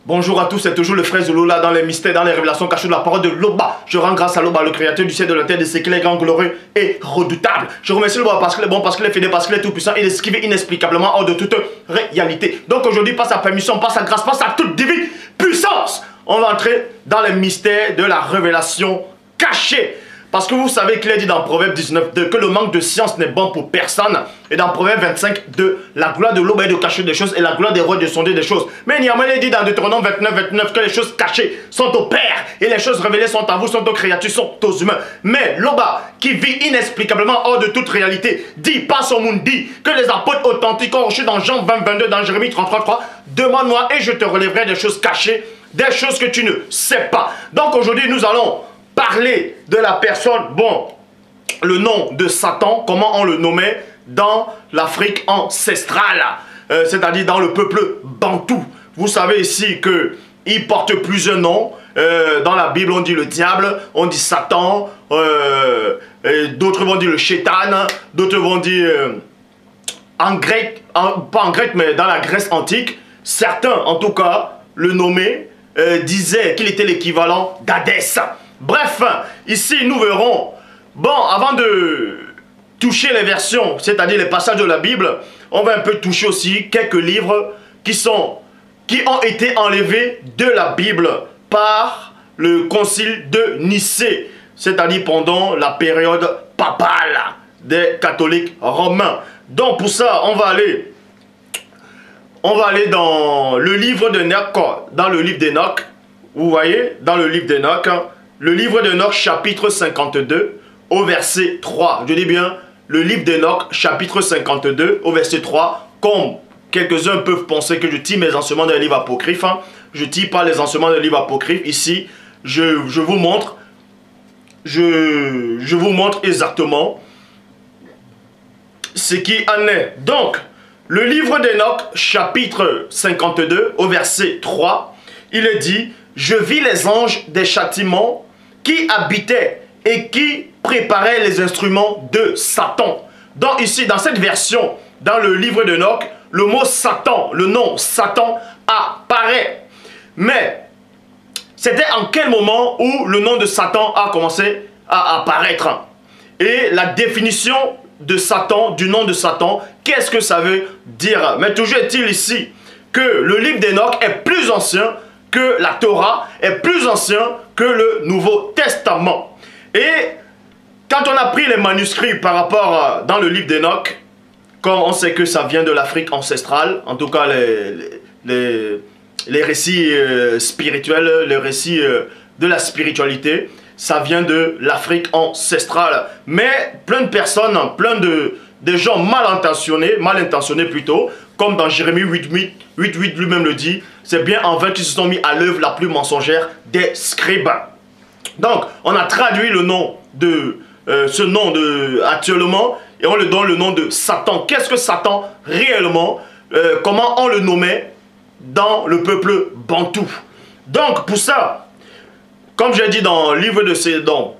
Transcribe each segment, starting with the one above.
Bonjour à tous, c'est toujours le frère Zolola dans les mystères, dans les révélations cachées de la parole de Loba. Je rends grâce à Loba, le créateur du ciel et de la terre, de ce qu'il est grand, glorieux et redoutable. Je remercie Loba parce qu'il est bon, parce qu'il est fidèle, parce qu'il est tout puissant, il esquive inexplicablement hors de toute réalité. Donc aujourd'hui, par sa permission, par sa grâce, par sa toute divine puissance, on va entrer dans les mystères de la révélation cachée. Parce que vous savez qu'il est dit dans Proverbe 19 que le manque de science n'est bon pour personne. Et dans Proverbe 25 la gloire de l'eau est de cacher des choses et la gloire des rois de sonder des choses. Mais néanmoins, il est dit dans Deutéronome 29 que les choses cachées sont au Père et les choses révélées sont à vous, sont aux créatures, sont aux humains. Mais Loba, qui vit inexplicablement hors de toute réalité, dit par son monde, dit que les apôtres authentiques ont reçu dans Jean 20, dans Jérémie 33, demande-moi et je te relèverai des choses cachées, des choses que tu ne sais pas. Donc aujourd'hui, nous allons parler de la personne, bon, le nom de Satan, comment on le nommait dans l'Afrique ancestrale, c'est-à-dire dans le peuple bantou. Vous savez ici qu'il porte plusieurs noms. Dans la Bible, on dit le diable, on dit Satan, d'autres vont dire le Chétan, d'autres vont dire en grec, pas en grec, mais dans la Grèce antique, certains, en tout cas, le nommaient, disaient qu'il était l'équivalent d'Hadès. Bref, ici nous verrons, bon, avant de toucher les versions, c'est-à-dire les passages de la Bible, on va un peu toucher aussi quelques livres qui ont été enlevés de la Bible par le concile de Nicée, c'est-à-dire pendant la période papale des catholiques romains. Donc pour ça, on va aller dans le livre d'Enoch, vous voyez, dans le livre d'Enoch, le livre d'Enoch, chapitre 52, au verset 3. Je dis bien, le livre d'Enoch, chapitre 52, au verset 3. Comme quelques-uns peuvent penser que je tire mes enseignements dans les livres apocryphes, je ne tire pas les enseignements des livres apocryphes. Ici, je vous montre exactement ce qui en est. Donc, le livre d'Enoch, chapitre 52, au verset 3, il est dit « Je vis les anges des châtiments qui habitaient et qui préparaient les instruments de Satan. » Donc ici, dans cette version, dans le livre d'Enoch, le mot Satan, le nom Satan apparaît. Mais c'était en quel moment où le nom de Satan a commencé à apparaître? Et la définition de Satan, du nom de Satan, qu'est-ce que ça veut dire? Mais toujours est-il ici que le livre d'Enoch est plus ancien que la Torah, est plus ancien que le Nouveau Testament. Et quand on a pris les manuscrits par rapport dans le livre d'Enoch, comme on sait que ça vient de l'Afrique ancestrale, en tout cas les récits spirituels, les récits de la spiritualité, ça vient de l'Afrique ancestrale. Mais plein de personnes, de gens mal intentionnés plutôt, comme dans Jérémie 8 lui-même le dit, c'est bien en vain qu'ils se sont mis à l'œuvre la plus mensongère des scribes. Donc, on a traduit le nom de ce nom actuellement et on lui donne le nom de Satan. Qu'est-ce que Satan réellement? Comment on le nommait dans le peuple bantou? Donc, pour ça, comme j'ai dit dans le livre de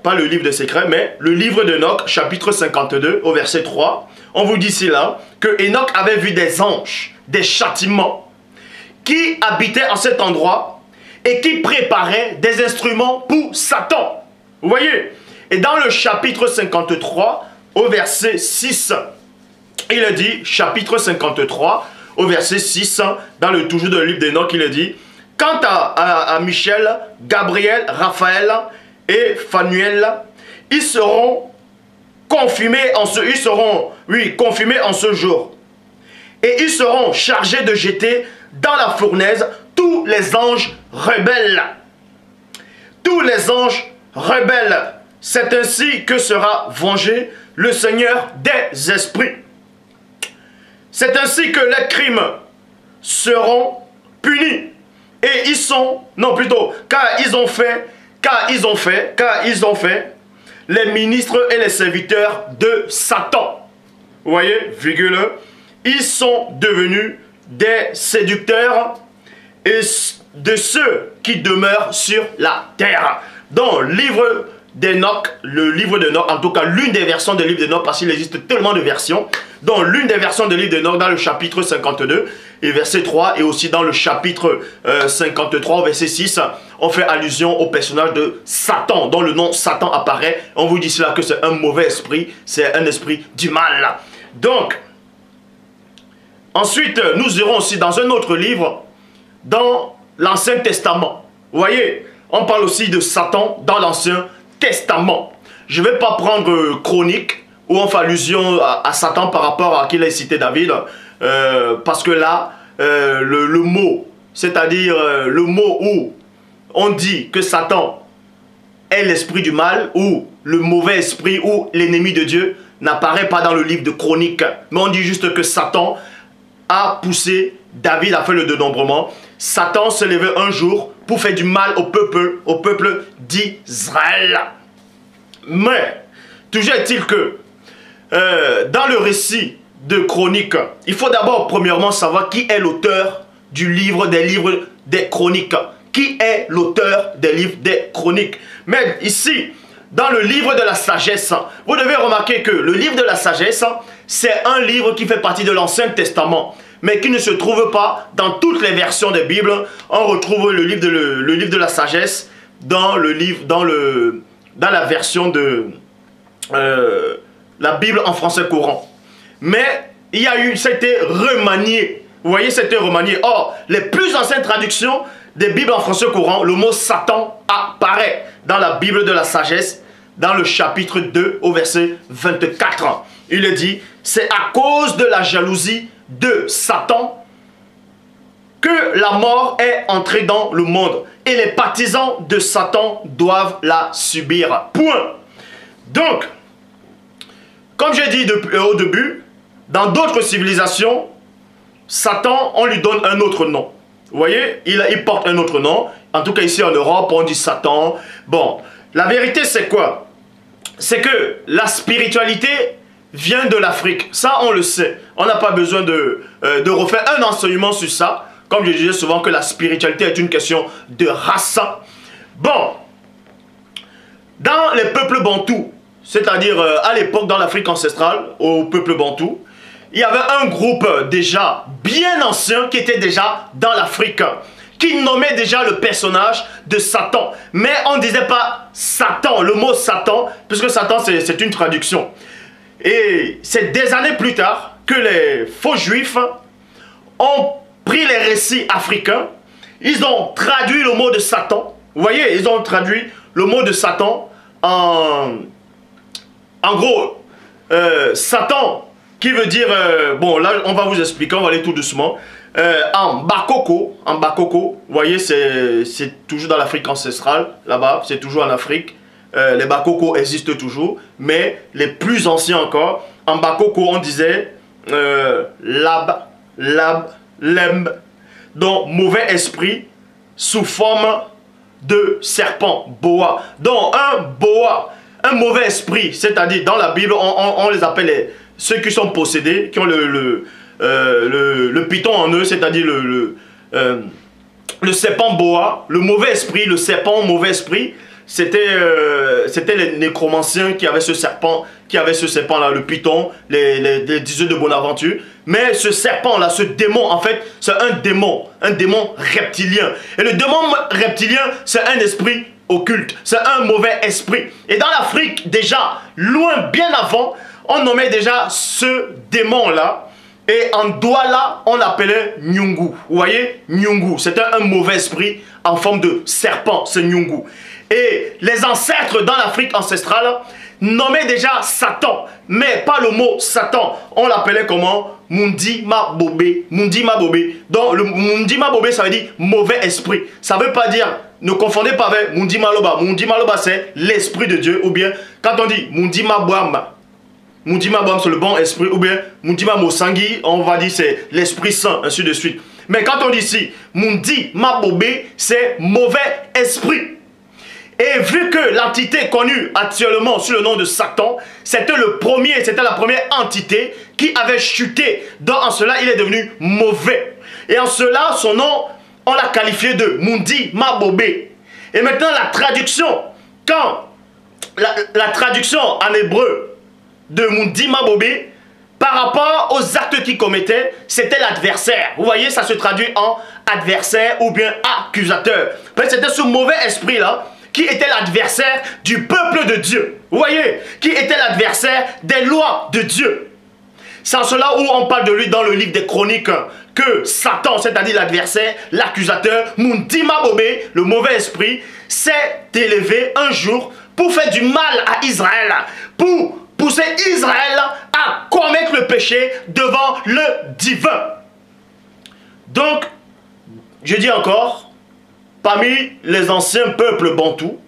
pas le livre de secrets, mais le livre d'Enoch, chapitre 52, au verset 3, on vous dit ici là que Enoch avait vu des anges, des châtiments, qui habitaient en cet endroit et qui préparaient des instruments pour Satan. Vous voyez? Et dans le chapitre 53, au verset 6, il est dit, chapitre 53, au verset 6, toujours dans le livre d'Enoch, il est dit, quant à Michel, Gabriel, Raphaël et Phanuel, ils seront confirmés en ce jour. Et ils seront chargés de jeter dans la fournaise tous les anges rebelles. Tous les anges rebelles. C'est ainsi que sera vengé le Seigneur des esprits. C'est ainsi que les crimes seront punis. Et ils sont, non plutôt, car ils ont fait les ministres et les serviteurs de Satan. Vous voyez, virgule, ils sont devenus des séducteurs et de ceux qui demeurent sur la terre. Dans le livre d'Enoch, en tout cas l'une des versions du livre d'Enoch, parce qu'il existe tellement de versions, dans l'une des versions du livre d'Enoch, dans le chapitre 52, et verset 3, et aussi dans le chapitre 53, verset 6, on fait allusion au personnage de Satan, dont le nom Satan apparaît. On vous dit cela que c'est un mauvais esprit, c'est un esprit du mal. Donc, ensuite, nous irons aussi dans un autre livre, dans l'Ancien Testament. Vous voyez, on parle aussi de Satan dans l'Ancien Testament. Je ne vais pas prendre Chronique, où on fait allusion à Satan par rapport à qui il a cité David, parce que là, le mot, c'est-à-dire le mot où on dit que Satan est l'esprit du mal, ou le mauvais esprit, ou l'ennemi de Dieu, n'apparaît pas dans le livre de Chronique. Mais on dit juste que Satan a poussé David à faire le dénombrement. Satan s'est levé un jour pour faire du mal au peuple d'Israël. Mais, toujours est-il que dans le récit de Chronique, il faut d'abord premièrement savoir qui est l'auteur du livre des Chroniques. Qui est l'auteur des livres des Chroniques? Mais ici, dans le livre de la sagesse, vous devez remarquer que le livre de la sagesse, c'est un livre qui fait partie de l'Ancien Testament, mais qui ne se trouve pas dans toutes les versions des Bibles. On retrouve le livre de la sagesse dans la version de la Bible en français courant. Mais il y a eu, c'était remanié. Vous voyez, c'était remanié. Or, les plus anciennes traductions des Bibles en français courant, le mot Satan apparaît dans la Bible de la sagesse, dans le chapitre 2 au verset 24. Il est dit, c'est à cause de la jalousie de Satan que la mort est entrée dans le monde. Et les partisans de Satan doivent la subir. Point. Donc, comme j'ai dit au début, dans d'autres civilisations, Satan, on lui donne un autre nom. Vous voyez, il porte un autre nom. En tout cas, ici en Europe, on dit Satan. Bon, la vérité, c'est quoi? C'est que la spiritualité vient de l'Afrique. Ça, on le sait. On n'a pas besoin de refaire un enseignement sur ça. Comme je disais souvent que la spiritualité est une question de race. Bon, dans les peuples bantous, c'est-à-dire à l'époque dans l'Afrique ancestrale, au peuple bantou, il y avait un groupe déjà bien ancien qui était déjà dans l'Afrique, qui nommait déjà le personnage de Satan. Mais on ne disait pas Satan, le mot Satan, puisque Satan c'est une traduction. Et c'est des années plus tard que les faux juifs ont pris les récits africains, ils ont traduit le mot de Satan. Vous voyez, ils ont traduit le mot de Satan en gros, Satan, qui veut dire, bon là on va vous expliquer, on va aller tout doucement, en Bakoko, vous voyez c'est toujours dans l'Afrique ancestrale, là-bas, c'est toujours en Afrique, les Bakoko existent toujours, mais les plus anciens encore, en Bakoko on disait Lab, Lemb, donc mauvais esprit sous forme de serpent, boa, donc un boa, un mauvais esprit, c'est-à-dire dans la Bible, on les appelle ceux qui sont possédés, qui ont le python en eux, c'est-à-dire le serpent boa, le mauvais esprit, le serpent mauvais esprit, c'était les nécromanciens qui avaient ce serpent-là, le python, les dieux de Bonaventure. Mais ce serpent-là, ce démon, en fait, c'est un démon reptilien. Et le démon reptilien, c'est un esprit occulte, c'est un mauvais esprit. Et dans l'Afrique, déjà, loin, bien avant, on nommait déjà ce démon-là. Et en Douala, on l'appelait Nyungu. Vous voyez, Nyungu, c'était un mauvais esprit en forme de serpent, c'est Nyungu. Et les ancêtres dans l'Afrique ancestrale nommaient déjà Satan, mais pas le mot Satan. On l'appelait comment? Mundi Mabobé. Mundi Mabobé. Donc le Mundi Mabobé, ça veut dire mauvais esprit. Ça ne veut pas dire, ne confondez pas avec Mundi Maloba. Mundi Maloba, c'est l'esprit de Dieu. Ou bien, quand on dit Mundi Mabouam, Mundi Mabouam, c'est le bon esprit. Ou bien, Mundi Mamosangui, on va dire c'est l'esprit saint, ainsi de suite. Mais quand on dit ici, Mundi Mabobé, c'est mauvais esprit. Et vu que l'entité connue actuellement sous le nom de Satan, c'était la première entité qui avait chuté. Donc en cela, il est devenu mauvais. Et en cela, son nom, on l'a qualifié de Mundi Mabobé. Et maintenant, la traduction, quand la traduction en hébreu de Mundi Mabobé par rapport aux actes qu'il commettait, c'était l'adversaire. Vous voyez, ça se traduit en adversaire ou bien accusateur. C'était ce mauvais esprit-là qui était l'adversaire du peuple de Dieu. Vous voyez, qui était l'adversaire des lois de Dieu. C'est en cela où on parle de lui dans le livre des Chroniques, que Satan, c'est-à-dire l'adversaire, l'accusateur, Mundima Bobé, le mauvais esprit, s'est élevé un jour pour faire du mal à Israël, pour pousser Israël à commettre le péché devant le divin. Donc, je dis encore, parmi les anciens peuples bantous,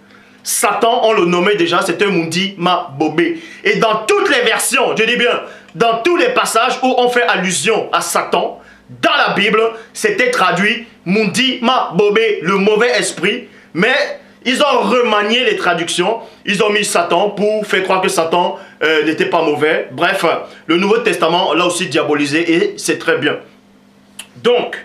Satan, on le nommait déjà, c'était Mundima Bobé. Et dans toutes les versions, je dis bien, dans tous les passages où on fait allusion à Satan, dans la Bible, c'était traduit Mundima Bobé, le mauvais esprit. Mais ils ont remanié les traductions, ils ont mis Satan pour faire croire que Satan n'était pas mauvais. Bref, le Nouveau Testament l'a aussi diabolisé et c'est très bien. Donc,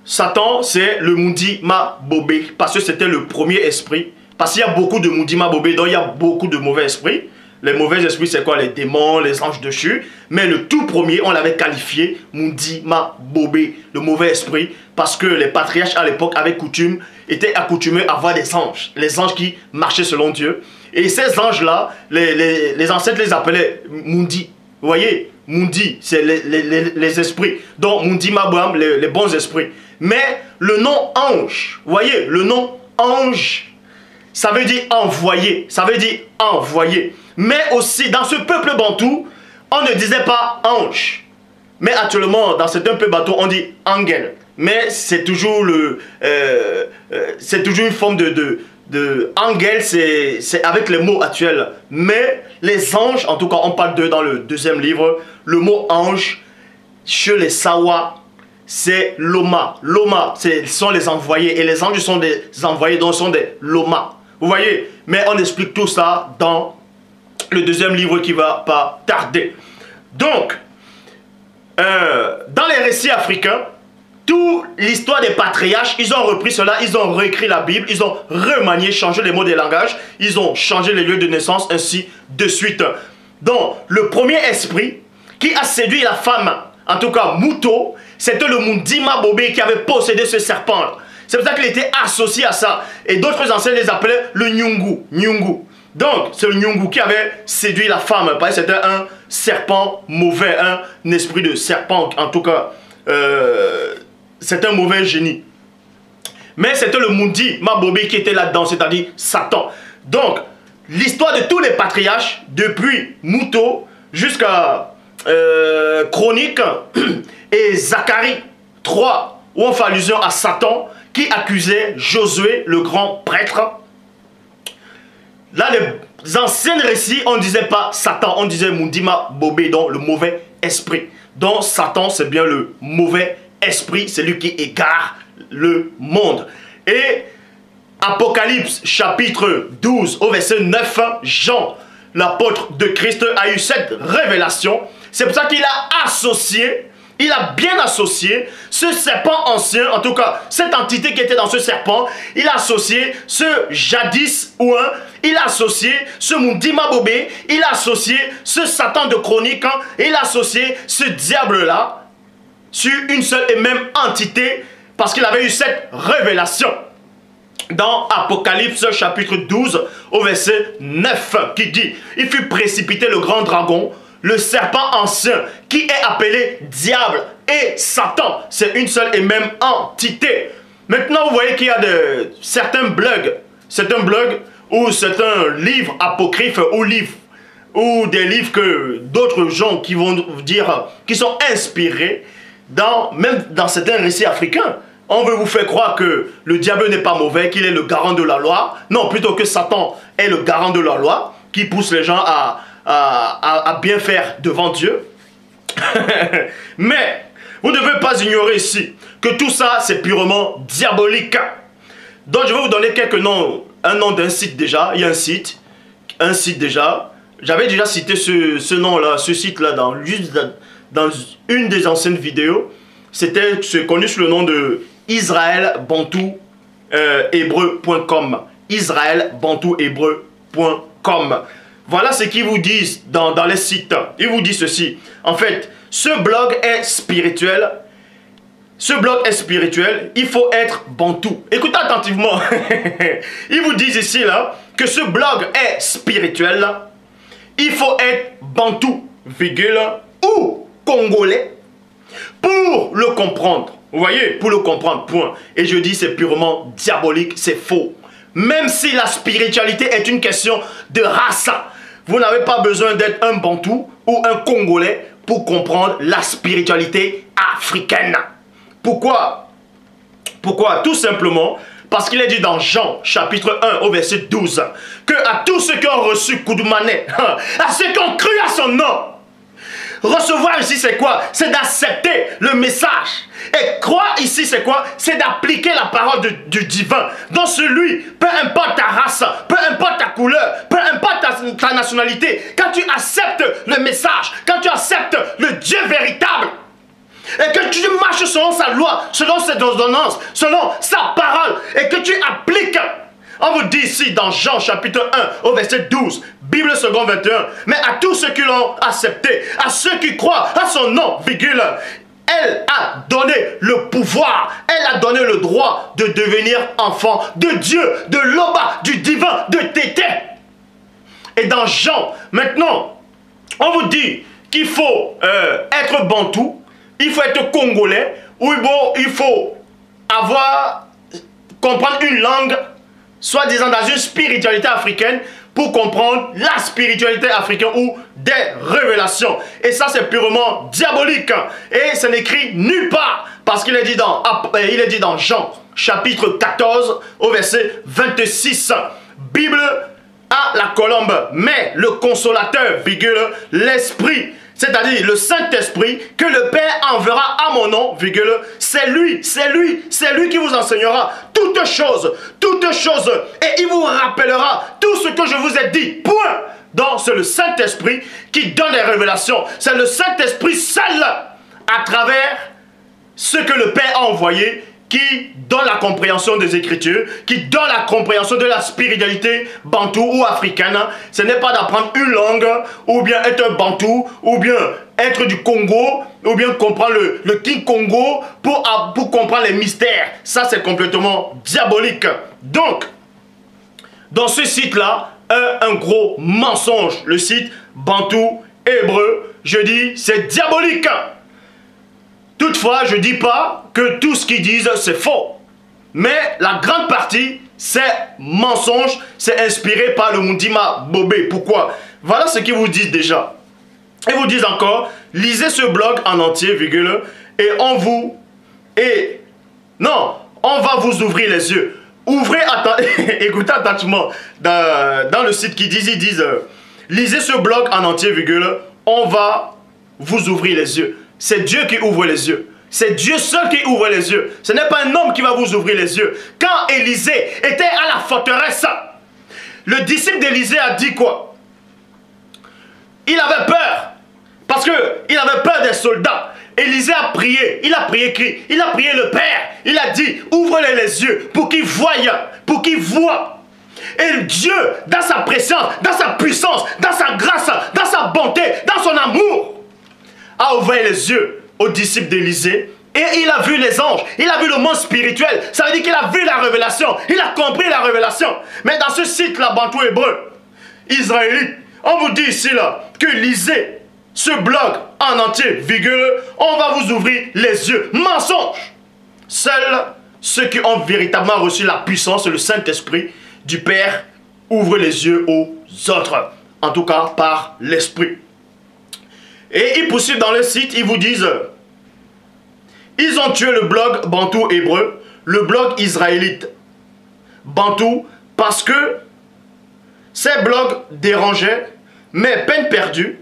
Satan, c'est le Mundima Bobé, parce que c'était le premier esprit. Parce qu'il y a beaucoup de Mundima Bobé, donc il y a beaucoup de mauvais esprits. Les mauvais esprits, c'est quoi? Les démons, les anges déchus. Mais le tout premier, on l'avait qualifié Mundima Bobé, le mauvais esprit, parce que les patriarches à l'époque étaient accoutumés à voir des anges. Les anges qui marchaient selon Dieu. Et ces anges-là, les ancêtres les appelaient Mundi. Vous voyez, Mundi, c'est les esprits. Donc Mundima Bobé, les bons esprits. Mais le nom ange, vous voyez, le nom ange, ça veut dire envoyé, ça veut dire envoyé. Mais aussi, dans ce peuple bantou, on ne disait pas ange. Mais actuellement, dans certains peuples bantou, on dit angel. Mais c'est toujours c'est toujours une forme de angel, c'est avec les mots actuels. Mais les anges, en tout cas, on parle d'eux dans le deuxième livre. Le mot ange, chez les Sawa, c'est Loma. Loma, ce sont les envoyés. Et les anges sont des envoyés, donc sont des Loma. Vous voyez? Mais on explique tout ça dans le deuxième livre qui va pas tarder. Donc, dans les récits africains, toute l'histoire des patriarches, ils ont repris cela, ils ont réécrit la Bible, ils ont remanié, changé les mots des langages, ils ont changé les lieux de naissance, ainsi de suite. Donc, le premier esprit qui a séduit la femme, en tout cas Mouto, c'était le Mundima Bobé qui avait possédé ce serpent. C'est pour ça qu'il était associé à ça. Et d'autres anciens les appelaient le Nyungu. Nyungu. Donc, c'est le Nyungu qui avait séduit la femme. Parce que c'était un serpent mauvais, un esprit de serpent. En tout cas, c'est un mauvais génie. Mais c'était le Mundima Bobé qui était là-dedans, c'est-à-dire Satan. Donc, l'histoire de tous les patriarches, depuis Mouto jusqu'à Chronique et Zacharie 3, où on fait allusion à Satan, qui accusait Josué, le grand prêtre. Là, les anciens récits, on ne disait pas Satan, on disait Mundima Bobé, donc le mauvais esprit. Donc Satan, c'est bien le mauvais esprit, c'est lui qui égare le monde. Et Apocalypse chapitre 12 au verset 9, Jean, l'apôtre de Christ, a eu cette révélation. C'est pour ça qu'il a associé, il a bien associé ce serpent ancien, en tout cas cette entité qui était dans ce serpent, il a associé ce jadis ouin, il a associé ce Mundima Bobé, il a associé ce Satan de Chronique, il a associé ce diable-là sur une seule et même entité parce qu'il avait eu cette révélation. Dans Apocalypse chapitre 12 au verset 9 qui dit: il fut précipité le grand dragon, le serpent ancien qui est appelé diable et Satan. C'est une seule et même entité. Maintenant vous voyez qu'il y a certains blogs ou certains livres apocryphes ou des livres que d'autres gens qui vont dire qui sont inspirés même dans certains récits africains. On veut vous faire croire que le diable n'est pas mauvais, qu'il est le garant de la loi. Non, plutôt que Satan est le garant de la loi, qui pousse les gens à bien faire devant Dieu. Mais vous ne devez pas ignorer ici que tout ça, c'est purement diabolique. Donc je vais vous donner quelques noms. Un nom d'un site déjà. Il y a un site déjà. J'avais déjà cité ce nom-là, ce site-là dans une des anciennes vidéos. C'était connu sous le nom de israelbantouhébreu.com. israelbantouhébreu.com. voilà ce qu'ils vous disent dans les sites. Ils vous disent ceci. En fait, ce blog est spirituel. Ce blog est spirituel. Il faut être bantou. Écoutez attentivement. Ils vous disent ici là, que ce blog est spirituel. Il faut être bantou, virgule, ou congolais pour le comprendre. Vous voyez, pour le comprendre, point. Et je dis c'est purement diabolique, c'est faux. Même si la spiritualité est une question de race, vous n'avez pas besoin d'être un bantou ou un congolais pour comprendre la spiritualité africaine. Pourquoi? Pourquoi? Tout simplement parce qu'il est dit dans Jean chapitre 1 au verset 12 que à tous ceux qui ont reçu Koudoumane, à ceux qui ont cru à son nom, recevoir ici c'est quoi? C'est d'accepter le message. Et croire ici c'est quoi? C'est d'appliquer la parole du divin. Donc celui, peu importe ta race, peu importe ta couleur, peu importe ta nationalité, quand tu acceptes le message, quand tu acceptes le Dieu véritable, et que tu marches selon sa loi, selon ses ordonnances, selon sa parole, et que tu appliques. On vous dit ici dans Jean chapitre 1 au verset 12, Bible seconde 21, mais à tous ceux qui l'ont accepté, à ceux qui croient à son nom, virgule, elle a donné le pouvoir, elle a donné le droit de devenir enfant de Dieu, de l'Oba, du divin, de Tété. Et dans Jean, maintenant, on vous dit qu'il faut être bantou, il faut être congolais, ou bon, il faut comprendre une langue, soi-disant dans une spiritualité africaine, pour comprendre la spiritualité africaine ou des révélations. Et ça, c'est purement diabolique. Et ça n'écrit nulle part. Parce qu'il est dit dans Jean, chapitre 14, au verset 26. Bible à la colombe, mais le consolateur, virgule, l'esprit, c'est-à-dire le Saint-Esprit, que le Père enverra à mon nom, virgule, c'est lui qui vous enseignera toutes choses, et il vous rappellera tout ce que je vous ai dit, point. Donc c'est le Saint-Esprit qui donne les révélations, c'est le Saint-Esprit seul, à travers ce que le Père a envoyé, qui donne la compréhension des Écritures, qui donne la compréhension de la spiritualité bantou ou africaine. Ce n'est pas d'apprendre une langue, ou bien être bantou, ou bien être du Congo, ou bien comprendre le King Congo pour comprendre les mystères. Ça, c'est complètement diabolique. Donc, dans ce site-là, un gros mensonge. Le site bantou hébreu, je dis, c'est diabolique. Toutefois, je ne dis pas que tout ce qu'ils disent, c'est faux. Mais la grande partie, c'est mensonge, c'est inspiré par le Mundima Bobé. Pourquoi? Voilà ce qu'ils vous disent déjà. Ils vous disent encore, lisez ce blog en entier, virgule, et on va vous ouvrir les yeux. Ouvrez, écoutez attentivement, dans le site ils disent, lisez ce blog en entier, virgule, on va vous ouvrir les yeux. C'est Dieu qui ouvre les yeux. C'est Dieu seul qui ouvre les yeux. Ce n'est pas un homme qui va vous ouvrir les yeux. Quand Élisée était à la forteresse, le disciple d'Élisée a dit quoi? Il avait peur. Parce qu'il avait peur des soldats. Élisée a prié. Il a prié qui? Il a prié le Père. Il a dit, ouvre-les les yeux pour qu'ils voient, pour qu'ils voient. Et Dieu, dans sa présence, dans sa puissance, dans sa grâce, dans sa bonté, dans son amour, a ouvert les yeux aux disciples d'Élisée et il a vu les anges, il a vu le monde spirituel. Ça veut dire qu'il a vu la révélation, il a compris la révélation. Mais dans ce site-là, bantou hébreu, israélite, on vous dit ici là, que lisez ce blog en entier, virgule, on va vous ouvrir les yeux. Mensonge! Seuls ceux qui ont véritablement reçu la puissance et le Saint-Esprit du Père ouvrent les yeux aux autres. En tout cas, par l'Esprit. Et ils poursuivent dans le site, ils vous disent, ils ont tué le blog bantou hébreu, le blog israélite bantou, parce que ces blogs dérangeaient, mais peine perdue.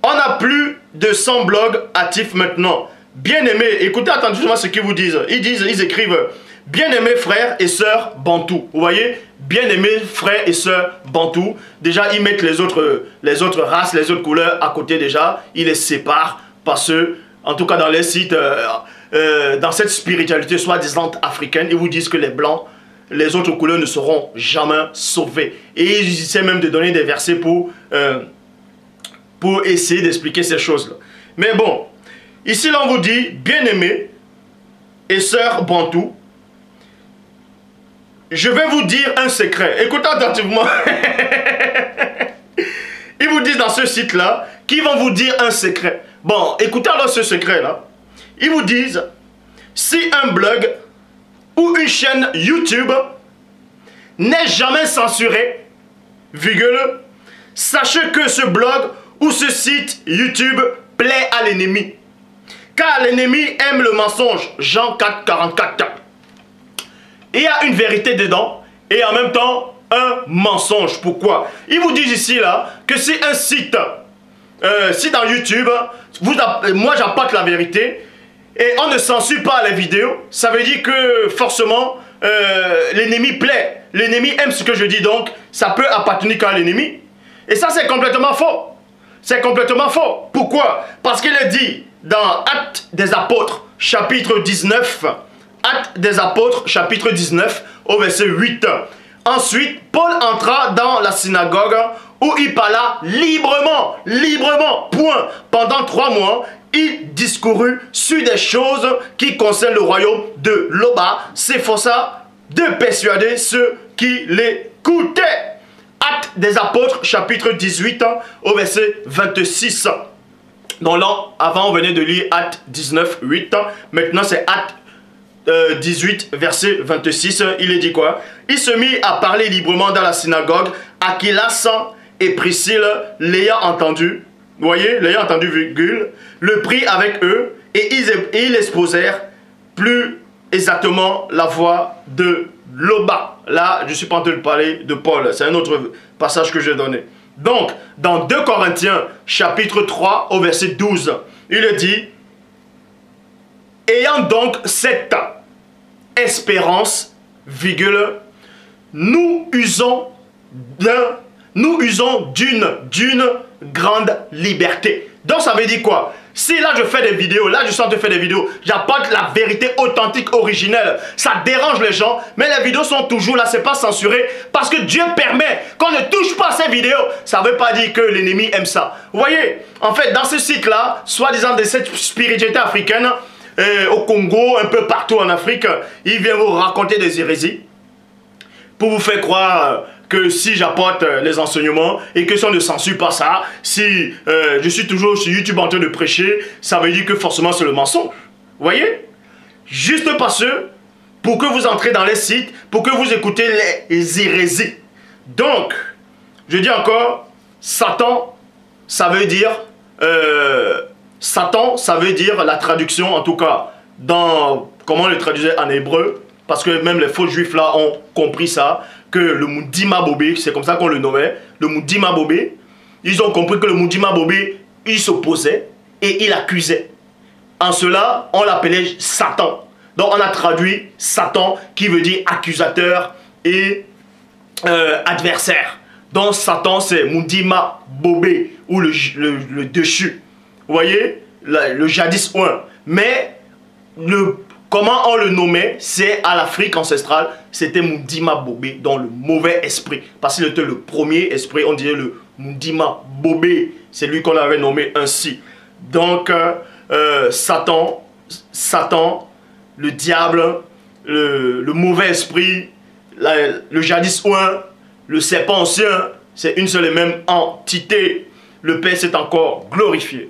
On n'a plus de 100 blogs actifs maintenant. Bien-aimés, écoutez attentivement ce qu'ils vous disent. Ils écrivent, bien-aimés frères et sœurs bantou. Vous voyez, bien-aimés frères et sœurs bantou. Déjà, ils mettent les autres races, les autres couleurs à côté déjà. Ils les séparent parce que, en tout cas dans les sites, dans cette spiritualité soi-disant africaine, ils vous disent que les blancs, les autres couleurs ne seront jamais sauvées. Et il essaie même de donner des versets pour essayer d'expliquer ces choses-là. Mais bon, ici là on vous dit, bien-aimés et sœurs Bantou, je vais vous dire un secret. Écoutez attentivement. Ils vous disent dans ce site-là qu'ils vont vous dire un secret. Bon, écoutez alors ce secret-là. Ils vous disent, si un blog ou une chaîne YouTube n'est jamais censuré, virgule, sachez que ce blog ou ce site YouTube plaît à l'ennemi. Car l'ennemi aime le mensonge. Jean 4, 44. Il y a une vérité dedans et en même temps un mensonge. Pourquoi? Ils vous disent ici là que si un site, si dans YouTube, moi j'apporte la vérité et on ne censure pas les vidéos, ça veut dire que forcément l'ennemi plaît. L'ennemi aime ce que je dis, donc ça peut appartenir qu'à l'ennemi. Et ça c'est complètement faux. C'est complètement faux. Pourquoi? Parce qu'il est dit dans Actes des Apôtres, chapitre 19, Actes des Apôtres, chapitre 19, au verset 8. Ensuite, Paul entra dans la synagogue où il parla librement, point. Pendant 3 mois, il discourut sur des choses qui concernent le royaume de Loba, s'efforça de persuader ceux qui l'écoutaient. Actes des Apôtres, chapitre 18, au verset 26. Donc là, avant on venait de lire Actes 19, 8. Maintenant c'est Actes 18, verset 26. Il est dit quoi? Il se mit à parler librement dans la synagogue. Aquilas et Priscille, l'ayant entendu, vous voyez, l'ayant entendu, virgule, le prit avec eux et ils exposèrent plus exactement la voix de Loba. Là, je ne suis pas en train de parler de Paul. C'est un autre passage que j'ai donné. Donc, dans 2 Corinthiens, chapitre 3, au verset 12, il est dit, ayant donc cette espérance, virgule, nous usons d'une grande liberté. Donc ça veut dire quoi? Si là je fais des vidéos, là je suis en train de faire des vidéos, j'apporte la vérité authentique, originelle, ça dérange les gens, mais les vidéos sont toujours là, c'est pas censuré, parce que Dieu permet qu'on ne touche pas à ces vidéos. Ça veut pas dire que l'ennemi aime ça. Vous voyez, en fait dans ce site-là, soi-disant de cette spiritualité africaine, au Congo, un peu partout en Afrique, il vient vous raconter des hérésies pour vous faire croire que si j'apporte les enseignements et que si on ne censure pas ça, si je suis toujours sur YouTube en train de prêcher, ça veut dire que forcément c'est le mensonge. Vous voyez? Juste parce que, pour que vous entrez dans les sites, pour que vous écoutez les hérésies. Donc, je dis encore, Satan, ça veut dire... Satan, ça veut dire la traduction, en tout cas, dans comment on le traduisait en hébreu, parce que même les faux juifs là ont compris ça, que le Moudima Bobé, c'est comme ça qu'on le nommait, le Moudima Bobé, ils ont compris que le Moudima Bobé, il s'opposait et il accusait. En cela, on l'appelait Satan. Donc on a traduit Satan qui veut dire accusateur et adversaire. Donc Satan c'est Moudima Bobé ou le déchu. Vous voyez, le jadis ouin. Mais comment on le nommait, c'est à l'Afrique ancestrale, c'était Moudima Bobé, dans le mauvais esprit. Parce qu'il était le premier esprit, on dirait le Moudima Bobé. C'est lui qu'on avait nommé ainsi. Donc, Satan, le diable, le mauvais esprit, le jadis ouin, le serpent ancien, c'est une seule et même entité. Le Père s'est encore glorifié.